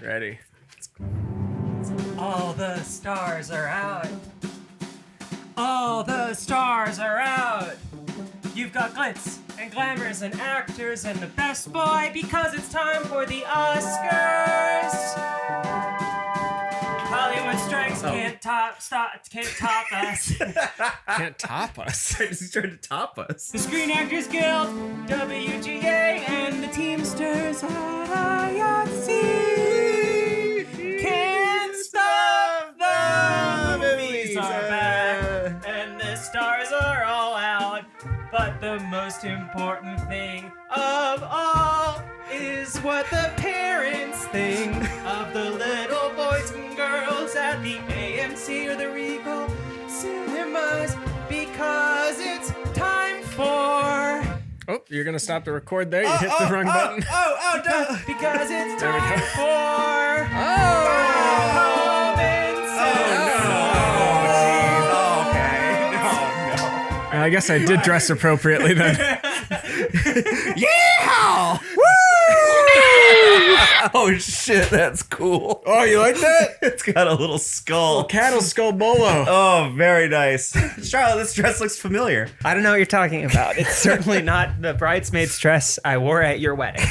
Ready. All the stars are out. All the stars are out. You've got glitz and glamours and actors and the best boy because it's time for the Oscars. Hollywood strikes can't top us. Can't top us. He's trying to top us. The Screen Actors Guild, WGA, and the Teamsters at IATSE can't stop the movies are back, and the stars are all out. But the most important thing of all is what the parents think of the little boys and girls at the AMC or the Regal cinemas, because it's time for... Oh, you're going to stop the record there? You hit the wrong button? Because it's time for... I guess I did dress appropriately then. Yeah! Woo! Oh shit, that's cool. Oh, you like that? It's got a little skull. Cattle skull bolo. Oh, very nice. Charlotte, this dress looks familiar. I don't know what you're talking about. It's certainly not the bridesmaid's dress I wore at your wedding.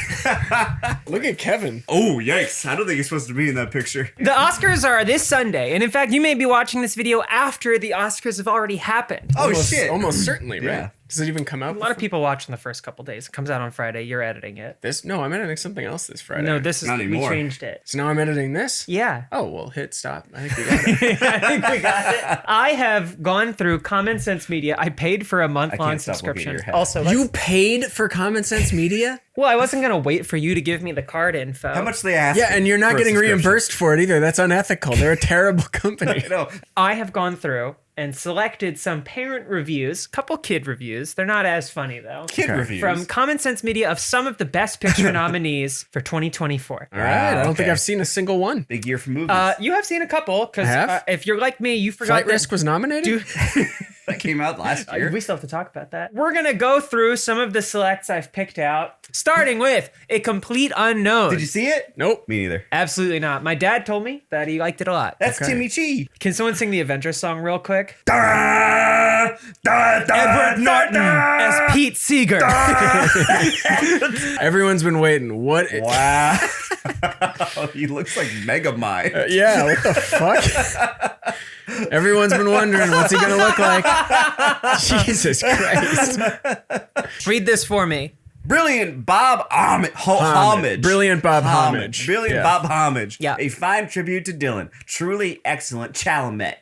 Look at Kevin. Oh, yikes. I don't think you're supposed to be in that picture. The Oscars are this Sunday, and in fact, you may be watching this video after the Oscars have already happened. Oh, shit. Almost certainly, right? Yeah. Does it even come out? A lot of people watch in the first couple days. It comes out on Friday. You're editing it. No, I'm editing something else this Friday. No, this is Not we anymore. changed it. So now I'm editing this? Yeah. Oh, well, hit stop. I think we got it. I think we got it. I have gone through Common Sense Media. I paid for a month-long stop looking at subscription. your head. Also, You paid for Common Sense Media? well, I wasn't gonna wait for you to give me the card info. How much they ask? Yeah, and you're not for a getting subscription? reimbursed for it either. That's unethical. They're a terrible company. No. I have gone through and selected some parent reviews, couple kid reviews. They're not as funny though. Kid reviews. From Common Sense Media of some of the Best Picture nominees for 2024. All right. I don't think okay. I've seen a single one. Big year for movies. You have seen a couple, because I have? if you're like me, you forgot Flight that- Risk was nominated? That came out last year. We still have to talk about that. We're going to go through some of the selects I've picked out, starting with A Complete Unknown. Did you see it? Nope. Me neither. Absolutely not. My dad told me that he liked it a lot. That's Okay. Timmy Chi. Can someone sing the Avengers song real quick? Edward Norton as Pete Seeger. Everyone's been waiting. What? Wow. He looks like Megamind. Yeah, what the fuck? Everyone's been wondering, what's he gonna look like? Jesus Christ. Read this for me. Brilliant Bob Homage. Brilliant Bob Homage. Brilliant Yeah. Bob Homage. Yeah. A fine tribute to Dylan. Truly excellent Chalamet.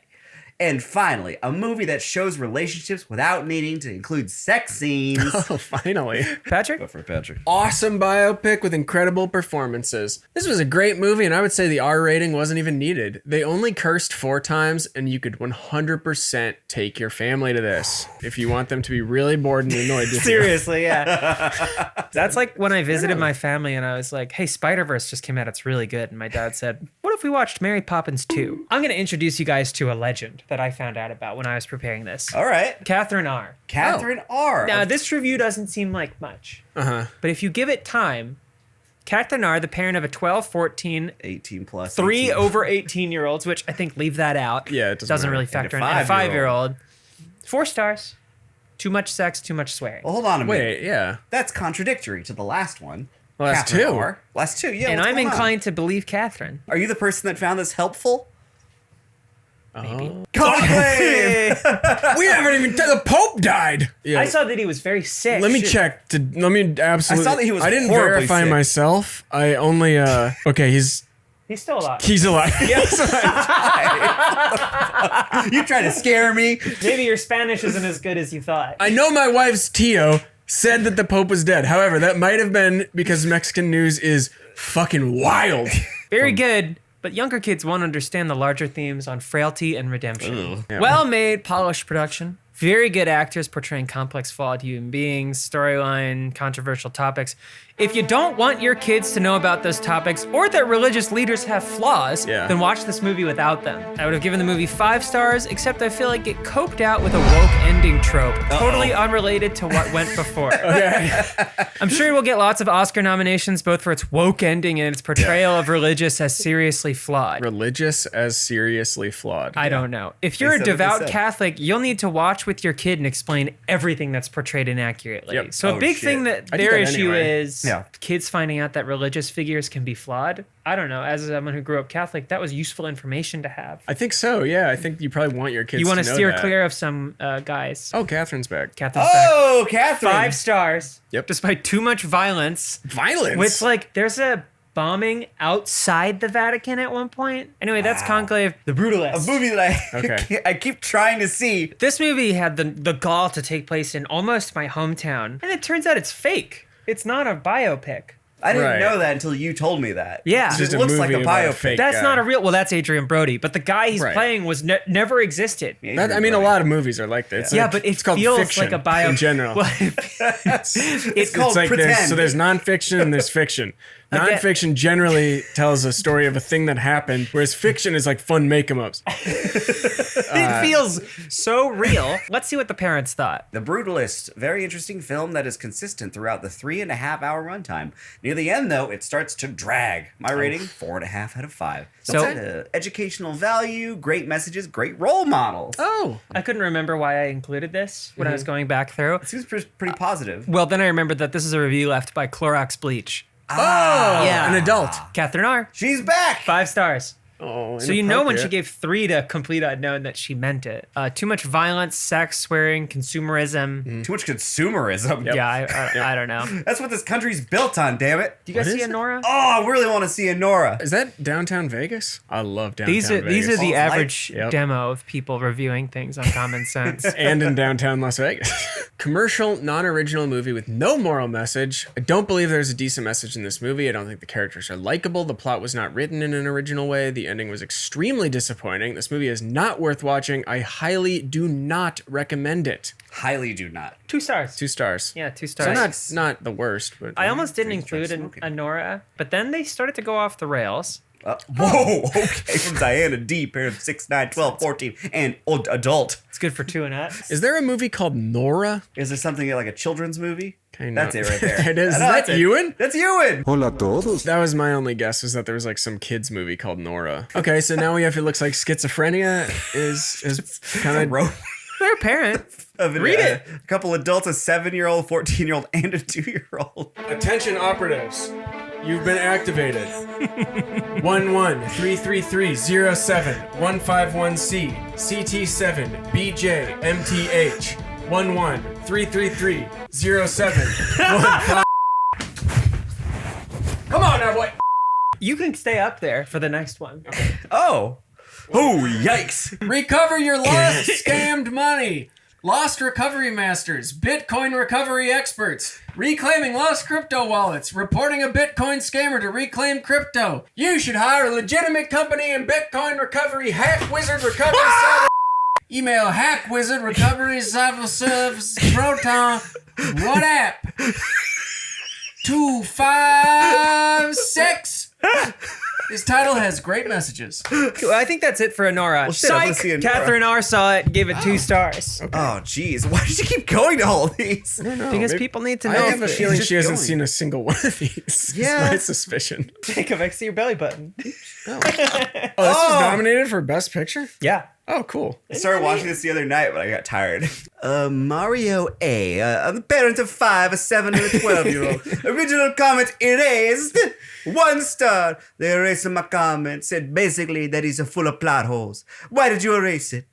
And finally, a movie that shows relationships without needing to include sex scenes. Oh, finally. Patrick? For Patrick. Awesome biopic with incredible performances. This was a great movie, and I would say the R rating wasn't even needed. They only cursed 4 times, and you could 100% take your family to this if you want them to be really bored and annoyed with you. Seriously, yeah. That's like when I visited my family and I was like, hey, Spider-Verse just came out. It's really good. And my dad said, what if we watched Mary Poppins 2? I'm going to introduce you guys to a legend that I found out about when I was preparing this. All right. Catherine R. Catherine R. Now, this review doesn't seem like much, Uh-huh. but if you give it time, Catherine R., the parent of a 12, 14, 18 plus. 3 18. over 18-year-olds, which I think leave that out. Yeah, it doesn't really matter. factor in. And a And a 5-year-old. 5-year-old. 4 stars. Too much sex, too much swearing. Well, hold on a minute. Wait, yeah. That's contradictory to the last one. Well, that's Catherine 2. R. Last 2, yeah. And what's I'm going on? inclined to believe Catherine. Are you the person that found this helpful? Oh. Conclave! We haven't even... The Pope died! Yeah. I saw that he was very sick. Let me check. Let me absolutely... I saw that he was I didn't horribly verify sick. myself. I only... Okay, he's He's still alive. alive. Yes. You trying to scare me? Maybe your Spanish isn't as good as you thought. I know my wife's Tio said that the Pope was dead. However, that might have been because Mexican news is fucking wild. Very good. But younger kids won't understand the larger themes on frailty and redemption. Ugh. Yeah. Well-made, polished production. Very good actors portraying complex, flawed human beings, storyline, controversial topics. If you don't want your kids to know about those topics or that religious leaders have flaws, then watch this movie without them. I would have given the movie 5 stars, except I feel like it coped out with a woke ending trope, totally unrelated to what went before. Okay. I'm sure we'll get lots of Oscar nominations, both for its woke ending and its portrayal of religious as seriously flawed. Religious as seriously flawed. I don't know. If you're a devout Catholic, you'll need to watch with your kid and explain everything that's portrayed inaccurately. Yep. So a big thing that their issue is Yeah. kids finding out that religious figures can be flawed. I don't know. As someone who grew up Catholic, that was useful information to have. I think so, yeah. I think you probably want your kids You to want know to steer that. clear of some guys. Oh, Catherine's back. Catherine's back. Oh, Catherine. 5 stars. Yep. Despite too much violence. Violence? Which, like, there's a bombing outside the Vatican at one point. Anyway, that's Conclave, the Brutalist. A movie that I keep trying to see. This movie had the gall to take place in almost my hometown, and it turns out it's fake. It's not a biopic. I didn't Right. know that until you told me that. Yeah. It It's just just a looks like a movie about a biopic. fake That's guy. not a real. Well, that's Adrian Brody, but the guy he's Right. playing was never existed. That, I mean, a lot of movies are like this. Yeah, Like, but it it's called feels fiction like a bio in general. Well, It's called It's like pretend. there's nonfiction and there's fiction. Again- Nonfiction generally tells a story of a thing that happened, whereas fiction is like fun make-em-ups. it feels so real. Let's see what the parents thought. The Brutalist, very interesting film that is consistent throughout the 3.5-hour runtime. Near the end, though, it starts to drag. My rating, 4.5 out of 5. So- Educational value, great messages, great role models. Oh, I couldn't remember why I included this when I was going back through. It seems pretty positive. Well, then I remembered that this is a review left by Clorox Bleach. yeah, an adult. Catherine R. She's back! 5 stars. Oh, So you know when she inappropriate. gave 3 to Complete Unknown that she meant it. Too much violence, sex, swearing, consumerism. Too much consumerism. Yeah, I don't know. That's what this country's built on, damn it. Do you guys What see is it? Anora? Oh, I really want to see Anora. Is that downtown Vegas? I love downtown These are Vegas. the Oh, average Yep. demo of people reviewing things on Common Sense. And in downtown Las Vegas. Commercial, non-original movie with no moral message. I don't believe there's a decent message in this movie. I don't think the characters are likable. The plot was not written in an original way. The ending was extremely disappointing. This movie is not worth watching. I highly do not recommend it. Highly do not. 2 stars. 2 stars. Yeah, 2 So stars. not the worst, but I almost didn't Dreams include Drive Smoking. Anora, but then they started to go off the rails. Whoa, okay. From Diana D, parent of 6, 9, 12, 14, and old adult. It's good for 2 and up. is there a movie called Nora? Is there something like a children's movie? Kind That's it right there. It is. Is No, that that's it. Ewan? That's Ewan. Hola a todos. That was my only guess, was that there was like some kids movie called Nora. Okay, so now we have, it looks like schizophrenia is kind of Row They're a parent. of Read it. A couple adults, a 7-year-old, 14-year-old, and a 2-year-old. Attention operatives, you've been activated. 11-333-07-151C CT7 BJ MTH 11-333-07-15. Come on now, boy. You can stay up there for the next one. Oh. Oh, yikes. Recover your lost scammed money. Lost recovery masters, Bitcoin recovery experts, reclaiming lost crypto wallets, reporting a Bitcoin scammer to reclaim crypto. You should hire a legitimate company in Bitcoin recovery, Hack Wizard Recovery Service. Email Hack Wizard Recovery Service Proton WhatsApp 256. This title has great messages. Well, I think that's it for Anora. shit, I wanna Psych! see Anora. Catherine R. saw it, gave it 2 stars. Oh, jeez. Why did you keep going to all these? Because people need to I know. have a if feeling just she hasn't going. seen a single one of these. Yeah. It's my suspicion. Jacob, I see your belly button. Oh, this was nominated for Best Picture? Yeah. Oh, cool. I started watching this the other night, but I got tired. Mario A. I'm the parent of 5, a 7, and a 12-year-old. Original comment erased. 1 star. They erased my comment. Said basically that is full of plot holes. Why did you erase it?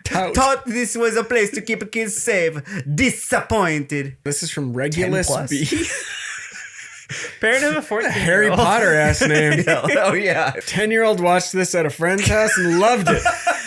Tout. Thought this was a place to keep kids safe. Disappointed. This is from Regulus 10 plus? B. Parent of a 14-year-old. Harry Potter ass name. Oh, yeah. 10-year-old watched this at a friend's house and loved it.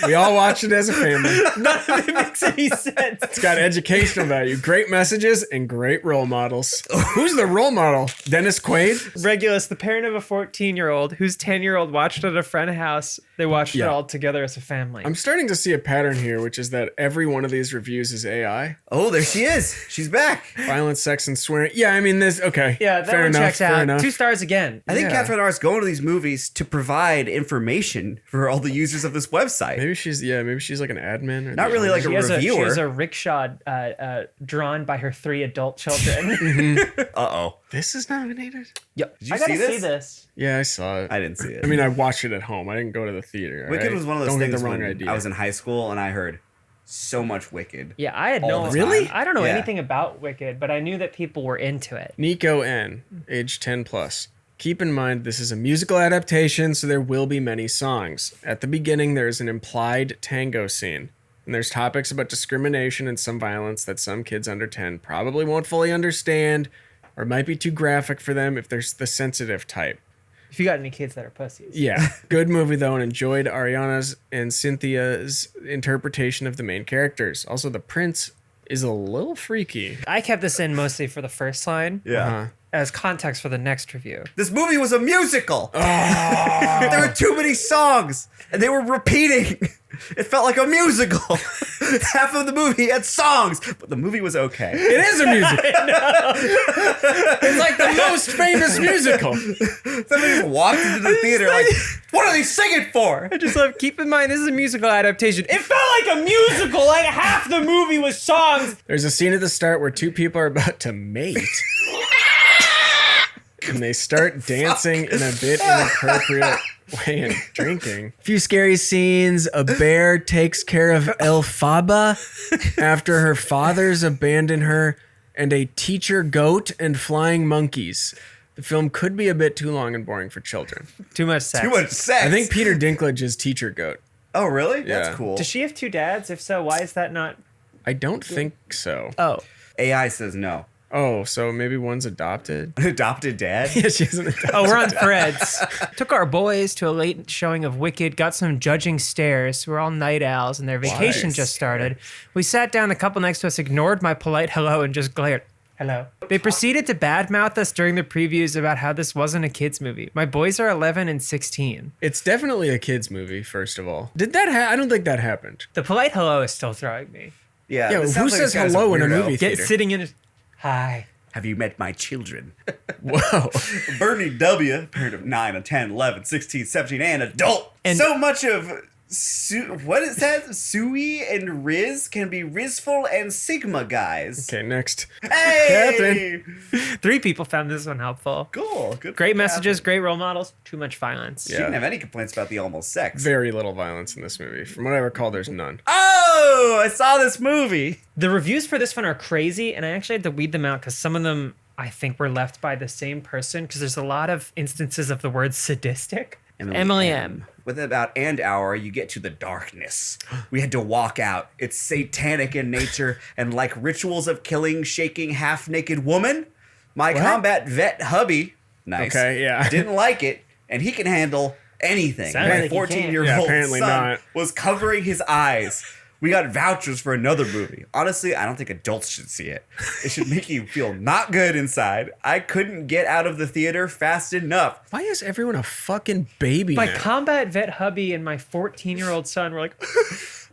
We all watch it as a family. None of it makes any sense. It's got educational value, great messages, and great role models. Who's the role model? Dennis Quaid? Regulus, the parent of a 14-year-old whose 10-year-old watched at a friend's house. They watched it all together as a family. I'm starting to see a pattern here, which is that every one of these reviews is AI. Oh, there she is. She's back. Violence, sex, and swearing. Yeah, I mean, okay. Yeah, that fair one enough, checks fair out. enough. 2 stars again. I think Yeah. Catherine R is going to these movies to provide information for all the users of this website. Maybe she's like an admin. Or Not really like a She reviewer. has a rickshaw drawn by her 3 adult children. Uh-oh. This is nominated? Yep. Did you I gotta see this? see this. Yeah, I saw it. I didn't see it. I mean, I watched it at home. I didn't go to the theater. Wicked right? was one of those Don't things get the wrong when idea. I was in high school and I heard so much Wicked. Yeah, I had All no the Really? time. I don't know Yeah. anything about Wicked, but I knew that people were into it. Nico N, age 10 plus. Keep in mind this is a musical adaptation, so there will be many songs. At the beginning, there is an implied tango scene. And there's topics about discrimination and some violence that some kids under 10 probably won't fully understand or might be too graphic for them if they're the sensitive type. If you got any kids that are pussies. Yeah, good movie though, and enjoyed Ariana's and Cynthia's interpretation of the main characters. Also, the prince is a little freaky. I kept this in mostly for the first line Yeah. as context for the next review. This movie was a musical. There were too many songs, and they were repeating. It felt like a musical. Half of the movie had songs, but the movie was okay. It is a musical. It's like the most famous musical. Somebody just walked into the theater like, what are they singing for? I just love, keep in mind, this is a musical adaptation. It felt like a musical, like half the movie was songs. There's a scene at the start where 2 people are about to mate. And they start dancing in a bit inappropriate way and drinking. A few scary scenes. A bear takes care of Elphaba after her fathers abandon her, and a teacher goat and flying monkeys. The film could be a bit too long and boring for children. Too much sex. Too much sex. I think Peter Dinklage is teacher goat. Oh, really? Yeah. That's cool. Does she have 2 dads? If so, why is that not? I don't think so. Oh. AI says no. Oh, so maybe one's adopted? An adopted dad? Yeah, she has an adopted. Oh, we're on Prez. Took our boys to a late showing of Wicked, got some judging stares. We're all night owls and their vacation Nice. just started. We sat down, the couple next to us ignored my polite hello and just glared. Hello. They proceeded to badmouth us during the previews about how this wasn't a kid's movie. My boys are 11 and 16. It's definitely a kid's movie, first of all. Did that I don't think that happened. The polite hello is still throwing me. Yeah. Yeah, this who sounds like says this guy's hello in a weirdo. movie Get theater? sitting in. Hi. Have you met my children? Whoa. Bernie W., parent of 9, 10, 11, 16, 17, and adult. And- so much of what is that? Sui and Riz can be Rizful and Sigma guys. Okay, next. Hey! 3 people found this one helpful. Cool. Good. Great for messages, Catherine. great role models, too much violence. She didn't have any complaints about the almost sex. Very little violence in this movie. From what I recall, there's none. Oh, I saw this movie. The reviews for this one are crazy, and I actually had to weed them out because some of them I think were left by the same person because there's a lot of instances of the word sadistic. Emily M. With about an hour, you get to the darkness. We had to walk out. It's satanic in nature and like rituals of killing, shaking half-naked woman. My combat vet hubby, nice, Okay, yeah. didn't like it, and he can handle anything. Sounds My like he can. 14-year-old Yeah, apparently son not. was covering his eyes. We got vouchers for another movie. Honestly, I don't think adults should see it. It should make you feel not good inside. I couldn't get out of the theater fast enough. Why is everyone a fucking baby My now? combat vet hubby and my 14-year-old son were like,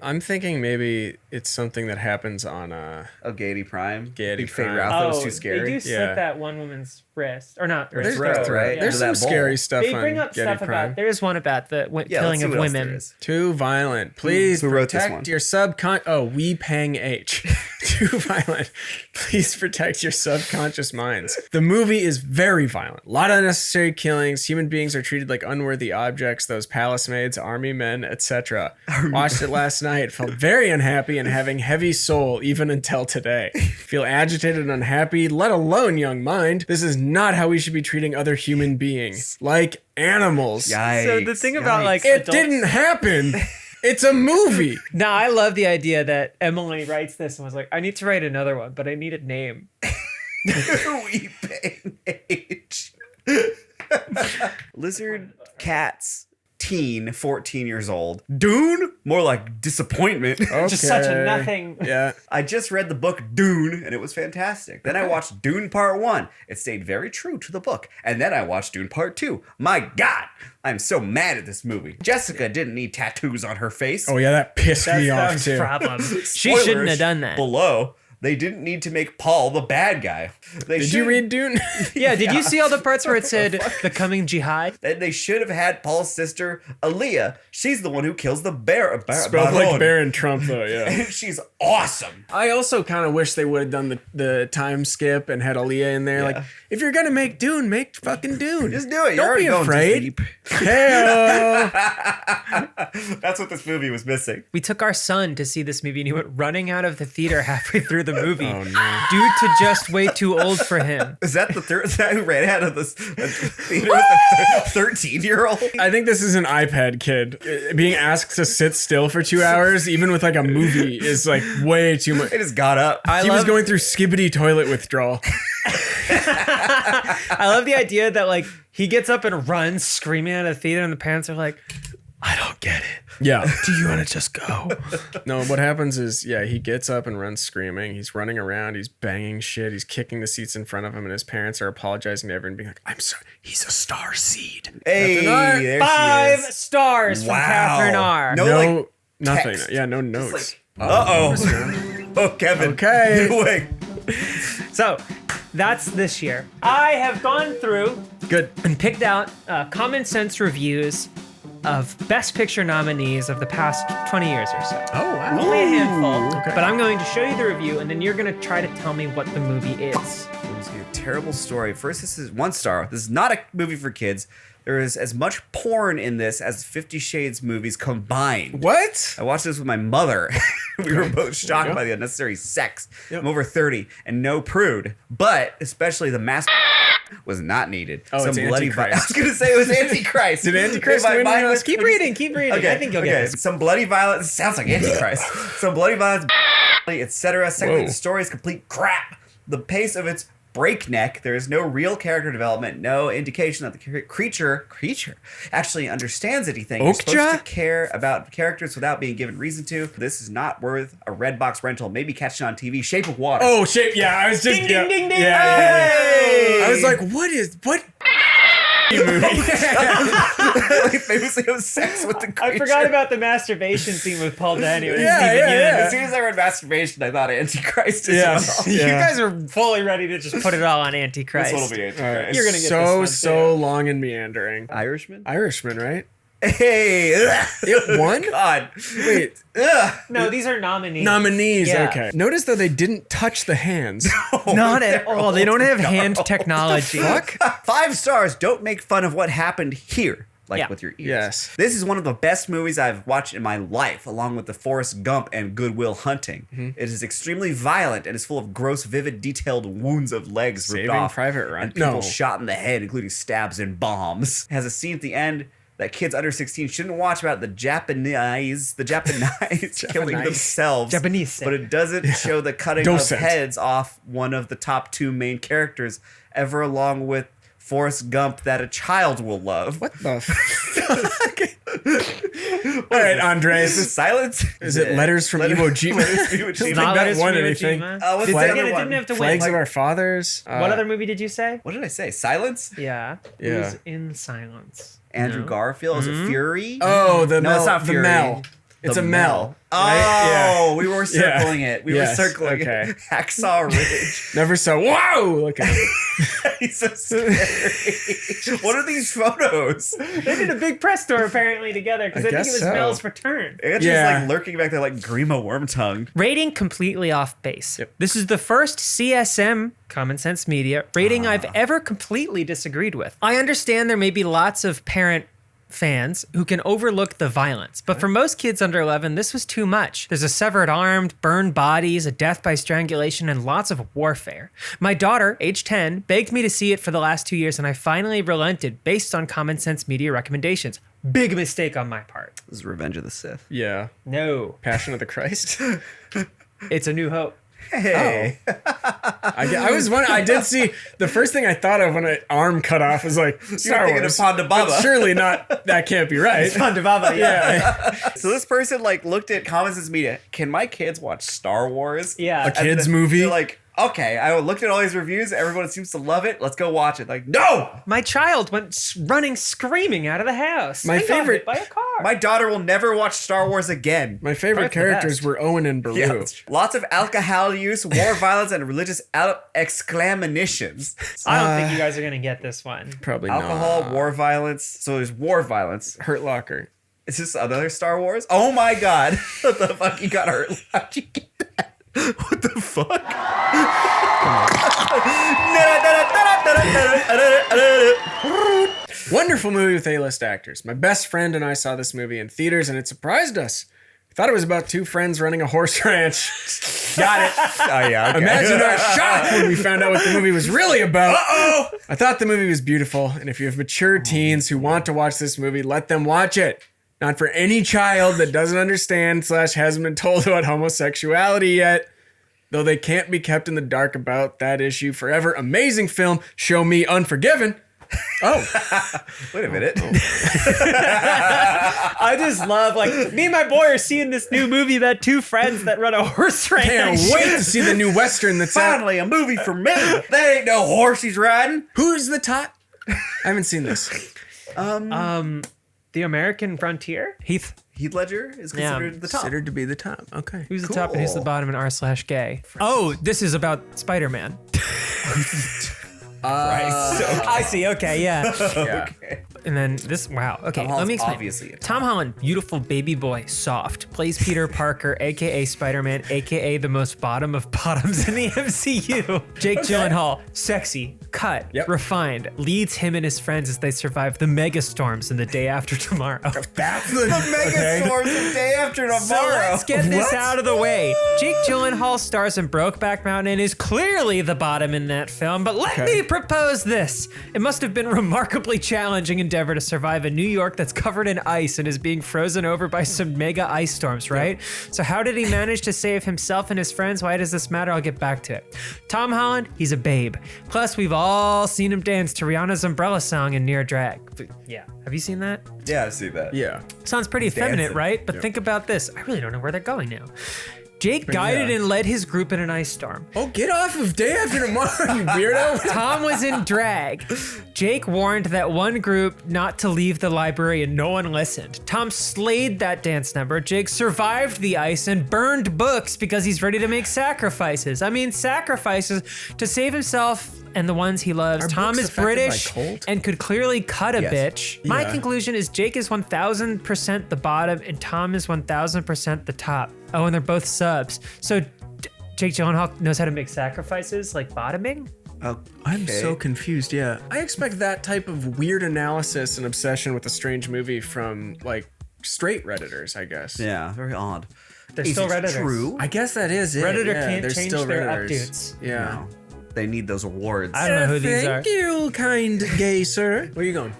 I'm thinking maybe it's something that happens on Oh, Gaiety Prime. Gaiety Big Fate Prime. Ralph, that was oh, too scary. they do slit Yeah. that one woman's wrist. Or not Or wrist, throat, throat, right? yeah. There's Into some that bowl. scary stuff They on bring up Getty stuff Prime. about, there is one about the Yeah, killing let's see of what else there women. is. Too violent. Please Who wrote this protect one? your Wee Pang H. Too violent. Please protect your subconscious minds. The movie is very violent. A lot of unnecessary killings. Human beings are treated like unworthy objects. Those palace maids, army men, etc. Watched it last night. Felt very unhappy and having heavy soul even until today. Feel agitated and unhappy, let alone young mind. This is not how we should be treating other human beings. Like animals. Yikes. So the thing about like It adults- didn't happen. It's a movie. Now I love the idea that Emily writes this and was like, I need to write another one, but I need a name. We pay age. Lizard cats teen, 14 years old. Dune? More like disappointment. Just such a Okay. nothing. Yeah. I just read the book Dune, and it was fantastic. Then I watched Dune Part 1. It stayed very true to the book. And then I watched Dune Part 2. My God, I'm so mad at this movie. Jessica didn't need tattoos on her face. Oh yeah, that pissed me That off was too. the problem. She Spoilers shouldn't have done that. Below, they didn't need to make Paul the bad guy. Did you read Dune? Yeah, did you see all the parts where it said the coming jihad? They should have had Paul's sister, Emilia. She's the one who kills the bear. Spelled like Baron Trump though, yeah. And she's awesome. I also kind of wish they would have done the time skip and had Aaliyah in there. Yeah. Like, if you're gonna make Dune, make fucking Dune. Just do it. You're Don't already be going too afraid. deep. Hey, That's what this movie was missing. We took our son to see this movie and he went running out of the theater halfway through the movie Oh, no. due to just way too old for him. Is that the third? Is that who ran out of this theater with a 13-year-old? I think this is an iPad kid. Being asked to sit still for 2 hours, even with like a movie, is like way too much. They just got up. He was going through skibbity toilet withdrawal. I love the idea that like he gets up and runs screaming out of the theater and the parents are like, I don't get it. Yeah. Do you want to just go? No, what happens is, yeah, he gets up and runs screaming. He's running around. He's banging shit. He's kicking the seats in front of him, and his parents are apologizing to everyone, being like, "I'm sorry. He's a star seed." Hey, R. there 5 she is. stars from Catherine R. No, No, like, nothing. text. Yeah, no Just notes. like, uh-oh. Oh, Kevin. Okay. Wait. So that's this year. I have gone through Good. and picked out common sense reviews of Best Picture nominees of the past 20 years or so. Oh wow. Only a handful, okay. but I'm going to show you the review and then you're going to try to tell me what the movie is. It was a terrible story. First, this is 1 star. This is not a movie for kids. There is as much porn in this as 50 Shades movies combined. What? I watched this with my mother. We were both shocked by the unnecessary sex. Yep. I'm over 30 and no prude, but especially the mask was not needed. Oh, it's Antichrist. I was gonna say it was Antichrist. Did Antichrist My win mind the was- Keep reading. Okay, I think you'll get this. Some bloody violence. Sounds like Antichrist. Some bloody violence, etc. Secondly, Whoa. the story is complete crap. The pace of it's breakneck. There is no real character development. No indication that the creature actually understands anything. You're supposed Okja? to care about characters without being given reason to. This is not worth a Redbox rental. Maybe catch it on TV. Shape of Water. Oh shit! Yeah, I was just Ding, yeah, ding, ding, ding. Yeah. Hey! I was like, what? Movie. Like, famously have sex with the creature. I forgot about the masturbation scene with Paul Dano. and Yeah, Steven yeah, Yeun. yeah. As soon as I read masturbation, I thought Antichrist as Yeah. well. Yeah. You guys are fully ready to just put it all on Antichrist. This will be Antichrist. You're gonna get so this one, so too. long and meandering. Irishman? Irishman, right? Hey! Ugh. It won? God. Wait, Ugh. No, these are nominees. nominees. Yeah. Okay. Notice though they didn't touch the hands. Not at all. They don't have hand technology. Fuck. 5 stars. Don't make fun of what happened here. Like Yeah. with your ears. Yes. This is one of the best movies I've watched in my life, along with the Forrest Gump and Good Will Hunting. It is extremely violent and is full of gross, vivid, detailed wounds of legs ripped Saving off. Private Ryan. And people No. shot in the head, including stabs and bombs. It has a scene at the end that kids under 16 shouldn't watch about the Japanese killing themselves. Japanese. But it doesn't show the cutting Docent. of heads off one of the top 2 main characters ever, along with Forrest Gump that a child will love. What the fuck? All right, Andres. Is this silence? Is it Letters from Iwo Jima? Letters from Iwo It's Jima. not Not that Letters won from Iwo anything. Jima. What's Did the they other get it? one? Didn't have to win. Flags of Our Fathers. What other movie did you say? What did I say? Silence? Yeah. Yeah. It was In Silence. Andrew Garfield? Is it Fury? Oh, the No, Mel. it's not the Fury. Mel. It's The a Mel. Oh, Right? we were circling it. We Yes, were circling okay. it. Hacksaw Ridge. Never saw. Whoa! Look at him. He's so scary. What are these photos? They did a big press tour apparently together because I I think it guess was so. Mel's return. Andrew's Yeah. like lurking back there like Grima Wormtongue. Rating completely off base. Yep. This is the first CSM, Common Sense Media, rating I've ever completely disagreed with. I understand there may be lots of parent fans who can overlook the violence, but for most kids under 11, this was too much. There's a severed arm, burned bodies, a death by strangulation, and lots of warfare. My daughter, age 10, begged me to see it for the last 2 years, and I finally relented based on Common Sense Media recommendations. Big mistake on my part. This is Revenge of the Sith. Yeah. No, Passion of the Christ. it's A New Hope. Hey. I was wondering. I did see the first thing I thought of when an arm cut off was like Star thinking Wars. of Ponda Baba. But surely not. That can't be right. Ponda Baba, yeah. So this person like looked at comments as media. Can my kids watch Star Wars? Yeah. A And kids then movie. they're like, okay, I looked at all these reviews. Everyone seems to love it. Let's go watch it. Like, no! My child went running screaming out of the house. My I got favorite- hit by a car. My daughter will never watch Star Wars again. My favorite Probably for the characters best. were Owen and Baru. Yeah. Lots of alcohol use, war violence, and religious exclamations. I don't think you guys are gonna get this one. Probably Alcohol, not. war violence. So there's war violence. Hurt Locker. Is this another Star Wars? Oh my god. What the fuck? You got hurt. How'd you get that? What the fuck? Wonderful movie with A-list actors. My best friend and I saw this movie in theaters, and it surprised us. We thought it was about two friends running a horse ranch. Got it. Oh yeah. Okay. Imagine our shock when we found out what the movie was really about. Uh-oh! I thought the movie was beautiful, and if you have mature teens who want to watch this movie, let them watch it. Not for any child that doesn't understand / hasn't been told about homosexuality yet. Though they can't be kept in the dark about that issue forever. Amazing film. Show me Unforgiven. Oh. Wait a minute. I just love, like, me and my boy are seeing this new movie about two friends that run a horse ranch. Can't wait to see the new Western that's out. Finally, a movie for me. That ain't no horse he's riding. Who's the top? I haven't seen this. The American Frontier? Heath. Heath Ledger is considered the top. Considered to be the top. Okay. Who's the top and who's the Cool. bottom in r/gay? Oh, this is about Spider-Man. I see. Okay, yeah. Yeah. Okay. And then this, wow. Okay, let Holland's me explain. obviously a Tom Holland, beautiful baby boy, soft, plays Peter Parker, aka Spider-Man, aka the most bottom of bottoms in the MCU. Jake Gyllenhaal, sexy, cut, refined, leads him and his friends as they survive the megastorms in The Day After Tomorrow. That's the Mega Storms the day after tomorrow. So let's get this What? out of the way. Jake Gyllenhaal stars in Brokeback Mountain and is clearly the bottom in that film, but let me propose this. It must have been a remarkably challenging endeavor to survive a New York that's covered in ice and is being frozen over by some mega ice storms, right? So how did he manage to save himself and his friends? Why does this matter? I'll get back to it. Tom Holland, he's a babe. Plus, we've all seen him dance to Rihanna's Umbrella song in Near Drag. Yeah, have you seen that? Yeah, I see that. Yeah. Sounds pretty effeminate, dancing. right? But think about this. I really don't know where they're going now. Jake guided and led his group in an ice storm. Oh, get off of Day After Tomorrow, you weirdo. Tom was in drag. Jake warned that one group not to leave the library and no one listened. Tom slayed that dance number. Jake survived the ice and burned books because he's ready to make sacrifices. I mean, sacrifices to save himself and the ones he loves. Are Tom books is affected by British cold? and could clearly cut a Yes. bitch. My Yeah. conclusion is Jake is 1000% the bottom and Tom is 1000% the top. Oh, and they're both subs. So Jake Gyllenhaal knows how to make sacrifices, like bottoming? I'm so confused, yeah. I expect that type of weird analysis and obsession with a strange movie from, like, straight Redditors, I guess. Yeah, very odd. They're Is still it Redditors. true? I guess that is it. Redditor yeah, can't they're change still their Redditors. updates. Yeah. No. They need those awards. I don't know who these are. Thank you, kind gay sir. Where are you going?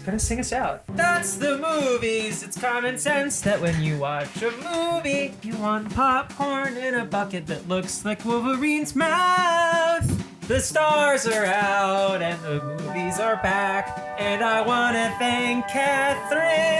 Gonna sing us out. That's the movies. It's common sense that when you watch a movie, you want popcorn in a bucket that looks like Wolverine's mouth. The stars are out and the movies are back, and I wanna thank Catherine